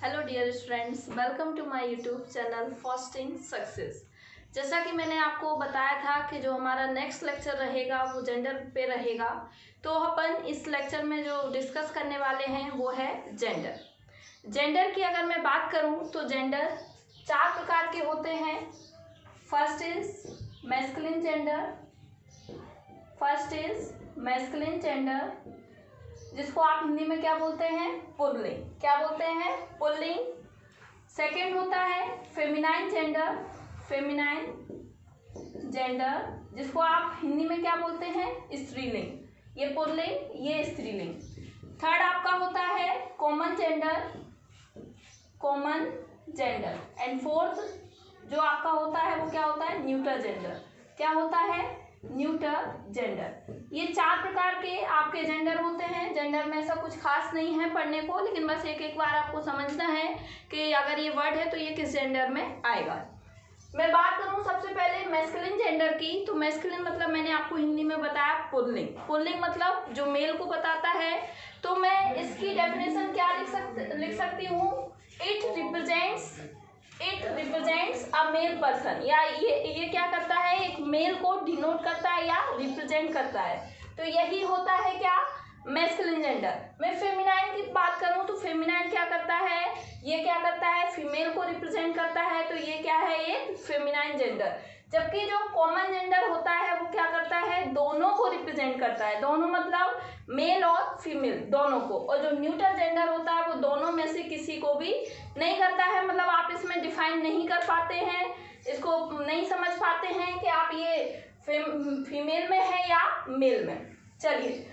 Hello dear students, welcome to my YouTube channel fasting success. जैसा कि मैंने आपको बताया था कि जो हमारा नेक्स्ट लेक्चर रहेगा वो जेंडर पे रहेगा, तो अपन इस लेक्चर में जो डिस्कस करने वाले हैं वो है जेंडर। जेंडर की अगर मैं बात करूं तो जेंडर 4 प्रकार के होते हैं। फर्स्ट इज मैस्कुलिन जेंडर, जिसको आप हिंदी में क्या बोलते हैं? पुल्लिंग। क्या बोलते हैं? पुल्लिंग। सेकंड होता है फेमिनाइन जेंडर, जिसको आप हिंदी में क्या बोलते हैं? स्त्रीलिंग। ये पुल्लिंग, ये स्त्रीलिंग। थर्ड आपका होता है कॉमन जेंडर एंड फोर्थ जो आपका होता है वो क्या होता है? Neutral gender. क्या होता है? Neutral gender. ये 4 प्रकार के आपके जेंडर होते हैं। जेंडर में ऐसा कुछ खास नहीं है पढ़ने को, लेकिन बस एक बार आपको समझना है कि अगर ये वर्ड है तो ये किस जेंडर में आएगा। मैं बात करूं सबसे पहले मैस्कुलिन जेंडर की, तो मैस्कुलिन मतलब मैंने आपको हिंदी में बताया पुल्लिंग मतलब जो मेल को बताता है। तो मैं इसकी डेफिनेशन क्या लिख सकती हूँ? It represents a male person, या ये क्या करता है? एक मेल को डिनोट करता है या रिप्रेजेंट करता है। तो यही होता है क्या? Masculine gender. मैं फेमिनाइन की बात करूं तो फेमिनाइन क्या करता है? ये क्या करता है? फीमेल को रिप्रेजेंट करता है, तो ये क्या है? ये फेमिनाइन जेंडर। जबकि जो कॉमन जेंडर होता है वो क्या करता है? दोनों को रिप्रेजेंट करता है। दोनों मतलब मेल और फीमेल दोनों को। और जो न्यूट्रल जेंडर होता है वो दोनों में से किसी को भी नहीं करता है। मतलब आप इसमें डिफाइन नहीं कर पाते हैं, इसको नहीं समझ पाते हैं कि आप ये फीमेल में है या मेल में। चलिए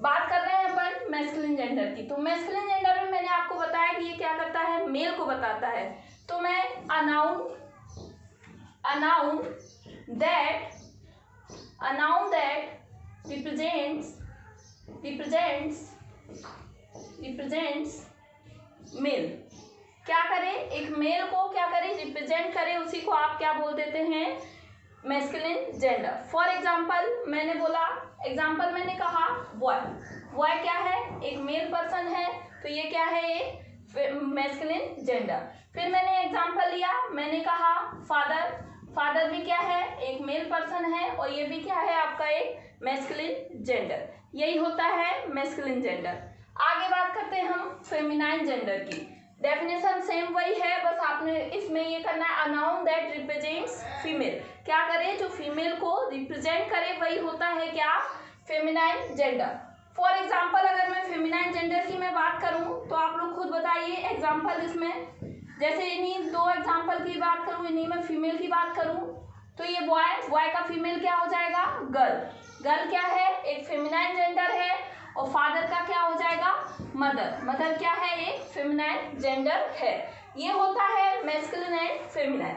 बात कर रहे हैं अपन मैस्कुलिन जेंडर की। तो मैस्कुलिन जेंडर में मैंने आपको बताया कि ये क्या करता है? मेल को बताता है। तो मैं a noun that represents male क्या करे? एक मेल को क्या करे? रिप्रेजेंट करे। उसी को आप क्या बोल देते हैं? Masculine gender. फॉर एग्जाम्पल मैंने कहा बॉय क्या है? एक मेल पर्सन है, तो ये क्या है? ये मैस्कुलिन जेंडर। फिर मैंने एग्जाम्पल लिया, मैंने कहा फादर भी क्या है? एक मेल पर्सन है, और ये भी क्या है? आपका एक मैस्कुलिन जेंडर। यही होता है मैस्कुलिन जेंडर। आगे बात करते हैं हम फेमिनाइन जेंडर की। डेफिनेशन सेम वही है, बस आपने इसमें ये करना है, a noun that represents female. क्या करे? जो फीमेल को रिप्रेजेंट करे वही होता है क्या? Feminine gender. फॉर एग्जाम्पल अगर मैं फेमिनाइन जेंडर की मैं बात करूं तो आप लोग खुद बताइए एग्जाम्पल इसमें। जैसे इन्हीं 2 एग्जाम्पल की बात करूं, इन्हीं में फीमेल की बात करूं, तो ये बॉय का फीमेल क्या हो जाएगा? गर्ल क्या है? एक फेमिनाइन जेंडर है। और फादर का क्या हो जाएगा? मदर क्या है? एक फेमिनाइन जेंडर है। ये होता है मैस्कुलिन एंड फेमिनाइन।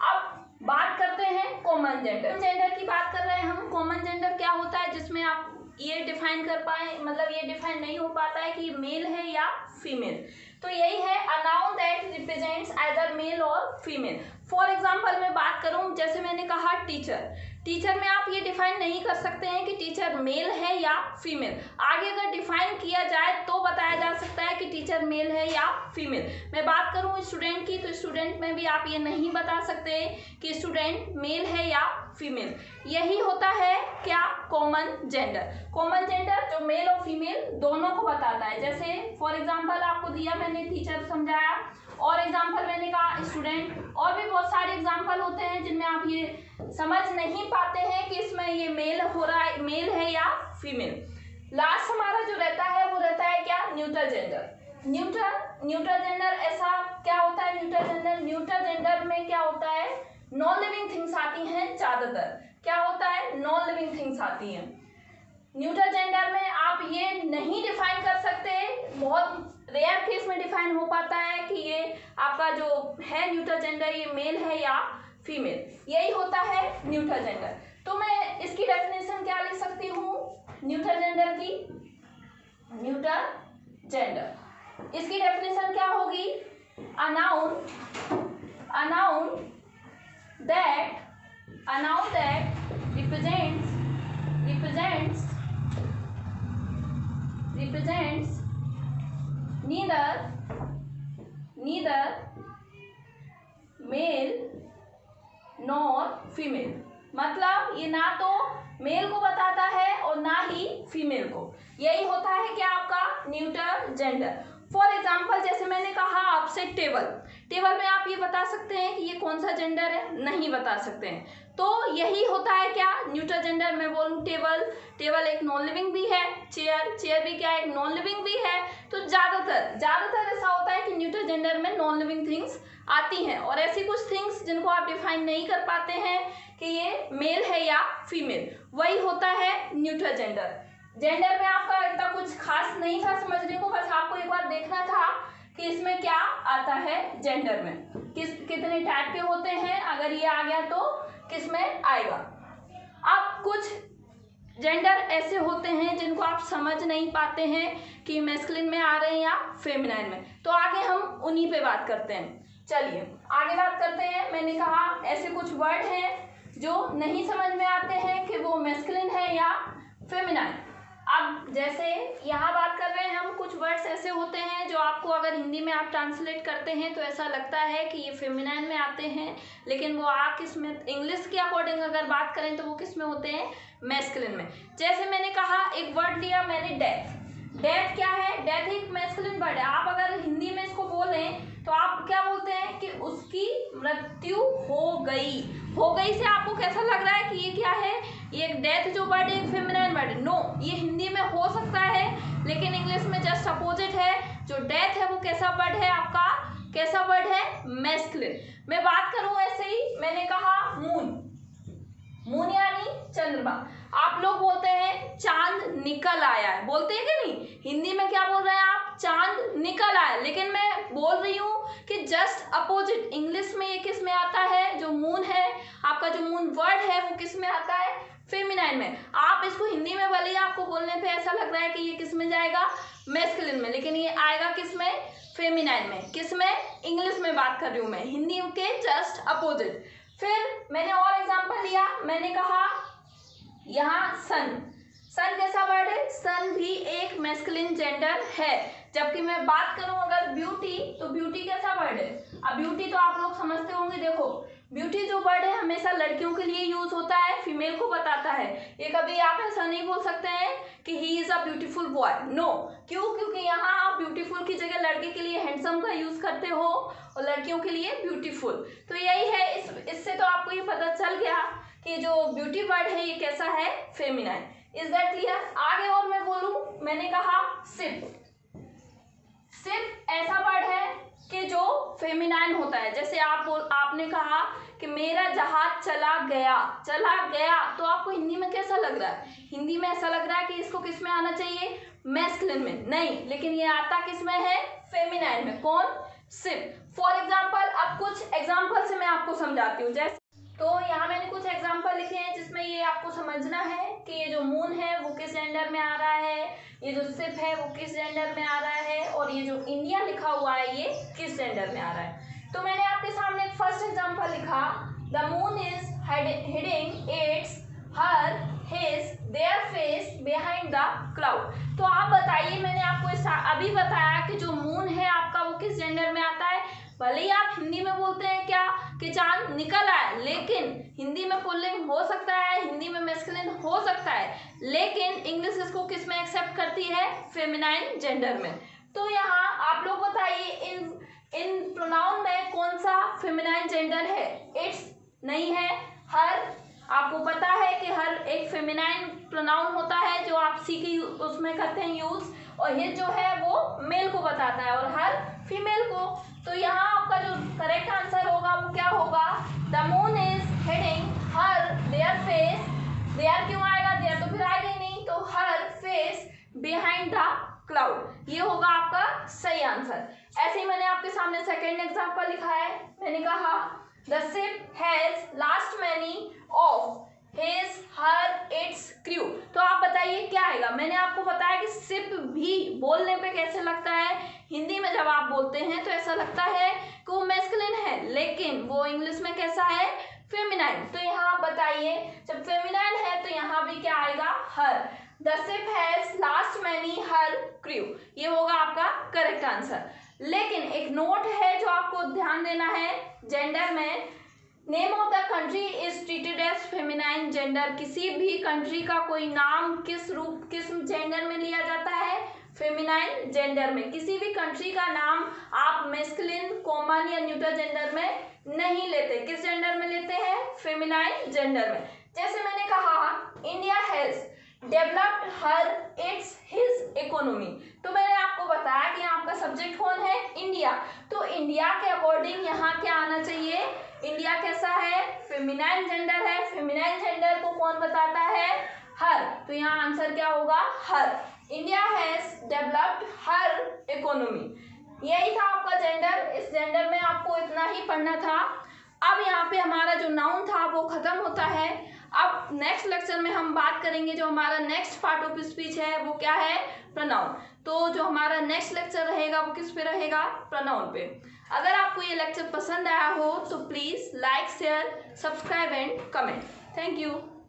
अब बात करते हैं कॉमन जेंडर की बात कर रहे हैं हम। कॉमन जेंडर क्या होता है? जिसमें आप ये डिफाइन कर पाए, मतलब ये डिफाइन नहीं हो पाता है कि मेल है या फीमेल। तो यही है a noun that represents either male और फीमेल। फॉर एग्जाम्पल मैं बात करूं, जैसे मैंने कहा टीचर में आप ये डिफाइन नहीं कर सकते हैं कि टीचर मेल है या फीमेल। आगे अगर डिफाइन किया जाए तो बताया जा सकता है कि टीचर मेल है या फीमेल। मैं बात करूं स्टूडेंट की, तो स्टूडेंट में भी आप ये नहीं बता सकते कि स्टूडेंट मेल है या फीमेल। यही होता है क्या? कॉमन जेंडर जो मेल और फीमेल दोनों को बताता है। जैसे फॉर एग्जाम्पल आपको दिया मैंने, टीचर समझाया, और एग्जाम्पल मैंने कहा स्टूडेंट, और भी बहुत सारे एग्जाम्पल होते हैं जिनमें आप ये समझ नहीं पाते हैं कि इसमें ये मेल हो रहा है, मेल है या फीमेल। लास्ट हमारा जो रहता है वो रहता है क्या? Neutral gender. ऐसा क्या होता है न्यूट्रल जेंडर में क्या होता है? नॉन लिविंग थिंग्स आती हैं ज्यादातर। क्या होता है? नॉन लिविंग थिंग्स आती हैं। न्यूट्रल जेंडर में आप ये नहीं डिफाइन कर सकते, बहुत रेयर केस में डिफाइन हो पाता है कि ये आपका जो है न्यूट्रल जेंडर ये मेल है या फीमेल। यही होता है न्यूट्रल जेंडर। तो मैं इसकी डेफिनेशन क्या लिख सकती हूँ न्यूट्रल जेंडर की? इसकी डेफिनेशन क्या होगी? A noun that represents neither neither male nor female, मतलब ये ना तो मेल को बताता है और ना ही फीमेल को। यही होता है क्या आपका न्यूट्रल जेंडर। फॉर एग्जाम्पल जैसे मैंने कहा आपसे टेबल, टेबल में आप ये बता सकते हैं कि ये कौन सा जेंडर है, नहीं बता सकते हैं। तो यही होता है क्या न्यूट्रल जेंडर। मैं बोलूँ टेबल, टेबल एक नॉन लिविंग भी है, चेयर, चेयर भी क्या है, एक नॉन लिविंग भी है। तो ज्यादातर ऐसा होता है कि न्यूट्रल जेंडर में नॉन लिविंग थिंग्स आती हैं, और ऐसी कुछ थिंग्स जिनको आप डिफाइन नहीं कर पाते हैं कि ये मेल है या फीमेल, वही होता है न्यूट्रल जेंडर। जेंडर में आपका इतना कुछ खास नहीं था समझने को, बस आपको एक बार देखना था कि इसमें क्या आता है जेंडर में, कितने टाइप के होते हैं, अगर ये आ गया तो किस में आएगा। अब कुछ जेंडर ऐसे होते हैं जिनको आप समझ नहीं पाते हैं कि मैस्कुलिन में आ रहे हैं या फेमिनाइन में, तो आगे हम उन्हीं पे बात करते हैं। चलिए आगे बात करते हैं। मैंने कहा ऐसे कुछ वर्ड हैं जो नहीं समझ में आते हैं कि वो मैस्कुलिन है या फेमिनाइन। अब जैसे यहाँ बात कर रहे हैं हम, कुछ वर्ड्स ऐसे होते हैं जो आपको अगर हिंदी में आप ट्रांसलेट करते हैं तो ऐसा लगता है कि ये फेमिनाइन में आते हैं, लेकिन वो किस में, इंग्लिश के अकॉर्डिंग अगर बात करें तो वो किस में होते हैं, मैस्कुलिन में। जैसे मैंने कहा एक वर्ड लिया मैंने डेथ, डेथ क्या है, डेथ एक मैस्कुलिन वर्ड है। आप अगर हिंदी में इसको बोलें तो आप क्या बोलते हैं कि उसकी मृत्यु हो गई। हो गई से आपको कैसा लग रहा है कि ये क्या है, ये डेथ जो वर्ड है एक फेमिनाइन वर्ड है। नो, ये हिंदी में हो सकता है लेकिन इंग्लिश में जस्ट अपोजिट है। जो डेथ है वो कैसा वर्ड है आपका, कैसा वर्ड है, मैस्कुलिन। मैं बात करूं ऐसे ही, मैंने कहा मून, मून यानी चंद्रमा। आप लोग बोलते हैं चांद निकल आया है, बोलते हैं कि नहीं, हिंदी में क्या बोल रहे हैं आप, चांद निकल आया, लेकिन मैं बोल रही हूँ कि जस्ट अपोजिट, इंग्लिश में ये किस में आता है, जो मून है आपका, जो मून वर्ड है वो किस में आता है, फेमिनाइन में। आप इसको हिंदी में बोलिए, आपको बोलने पे ऐसा लग रहा है कि ये किस में जाएगा, मैस्कुलिन में, लेकिन ये आएगा किस में, फेमिनाइन में। किस में, इंग्लिश में बात कर रही हूँ मैं, हिंदी के जस्ट अपोजिट। फिर मैंने और एग्जांपल लिया, मैंने कहा यहाँ सन, सन कैसा वर्ड है, सन भी एक मैस्कुलिन जेंडर है। जबकि मैं बात करूं अगर ब्यूटी, तो ब्यूटी कैसा वर्ड है। अब ब्यूटी तो आप लोग समझते होंगे, देखो ब्यूटी जो वर्ड है हमेशा लड़कियों के लिए यूज होता है, फीमेल को बताता है। ये कभी आप ऐसा नहीं बोल सकते हैं कि he is a beautiful boy, no. क्यों, क्योंकि यहाँ आप ब्यूटीफुल की जगह लड़के के लिए हैंडसम का यूज करते हो और लड़कियों के लिए ब्यूटीफुल। तो यही है, इससे तो आपको ये पता चल गया कि जो ब्यूटी वर्ड है ये कैसा है, फेमिनाइन। Is that clear. आगे और मैं बोलूं, मैंने कहा सिप, सिप ऐसा वर्ड है कि जो फेमिनाइन होता है। जैसे आपने कहा कि मेरा जहाज चला गया, चला गया, तो आपको हिंदी में कैसा लग रहा है, हिंदी में ऐसा लग रहा है कि इसको किस में आना चाहिए, मैस्कुलिन में, नहीं, लेकिन ये आता किस में है, फेमिनाइन में। कौन, सिप। फॉर एग्जाम्पल, अब कुछ एग्जाम्पल से मैं आपको समझाती हूँ। जैसे तो यहाँ मैंने कुछ एग्जाम्पल लिखे हैं जिसमें ये आपको समझना है कि ये जो मून है वो किस जेंडर में आ रहा है, ये जो सिप है वो किस जेंडर में आ रहा है, और ये जो इंडिया लिखा हुआ है ये किस जेंडर में आ रहा है। तो मैंने आपके सामने फर्स्ट एग्जाम्पल लिखा, the moon is heading it's her his their face behind the cloud. तो आप बताइए, मैंने आपको अभी बताया कि जो मून है आपका वो किस जेंडर में आता है। भले ही आप हिंदी में बोलते हैं क्या कि चांद निकल आया, लेकिन हिंदी में पुल्लिंग हो सकता है, हिंदी में मैस्कुलिन हो सकता है, लेकिन इंग्लिश इसको किस में एक्सेप्ट करती है, फेमिनाइन जेंडर में। तो यहाँ आप लोग बताइए इन प्रोनाउन में कौन सा फेमिनाइन जेंडर है। इट्स नहीं है, हर, आपको पता है कि हर एक फेमिनाइन प्रोनाउन होता है जो आप सी के उसमें करते हैं यूज, और ये जो है वो मेल को बताता है और हर फीमेल को। तो यहाँ आपका जो करेक्ट आंसर होगा वो क्या होगा, the moon is hiding her their face, there क्यों आएगा, देयर तो फिर आएगा ही नहीं, तो her face behind the cloud, ये होगा आपका सही आंसर। ऐसे ही मैंने आपके सामने सेकेंड एग्जाम्पल लिखा है, मैंने कहा the ship has lost many of his her it's crew. तो आप बताइए क्या आएगा। मैंने आपको बताया कि शिप भी बोलने पे कैसे लगता है, हिंदी में जब आप बोलते हैं तो ऐसा लगता है कि वो मैस्कुलिन है, लेकिन वो इंग्लिश में कैसा है, फेमिनाइन। तो यहाँ आप बताइए, जब फेमिनाइन है तो यहाँ भी क्या आएगा, her. The ship has lost many her crew, ये होगा आपका करेक्ट आंसर। लेकिन एक नोट है जो आप आपको ध्यान देना है जेंडर में। Name of the country is treated as feminine gender. किसी भी कंट्री का कोई नाम किस जेंडर में लिया जाता है? फेमिनाइन जेंडर में। किसी भी कंट्री का नाम आप मेस्कुलिन, कॉमन या न्यूट्रल जेंडर में नहीं लेते। किस जेंडर में लेते हैं? फेमिनाइन जेंडर में। जैसे मैंने कहा India has developed her it's his economy, तो मैंने आपको बताया कि आपका सब्जेक्ट कौन है? इंडिया। तो इंडिया के अकॉर्डिंग यहाँ क्या आना चाहिए? इंडिया कैसा है? फेमिनाइन जेंडर है। फेमिनाइन जेंडर को कौन बताता है? हर। तो यहाँ आंसर क्या होगा? Her. India has developed her economy. यही था आपका जेंडर। इस जेंडर में आपको इतना ही पढ़ना था। अब यहाँ पे हमारा जो नाउन था वो खत्म होता है। अब नेक्स्ट लेक्चर में हम बात करेंगे, जो हमारा नेक्स्ट पार्ट ऑफ स्पीच है वो क्या है? प्रोनाउन। तो जो हमारा नेक्स्ट लेक्चर रहेगा वो किस पे रहेगा? प्रोनाउन पे। अगर आपको ये लेक्चर पसंद आया हो तो please like, share, subscribe and comment. Thank you.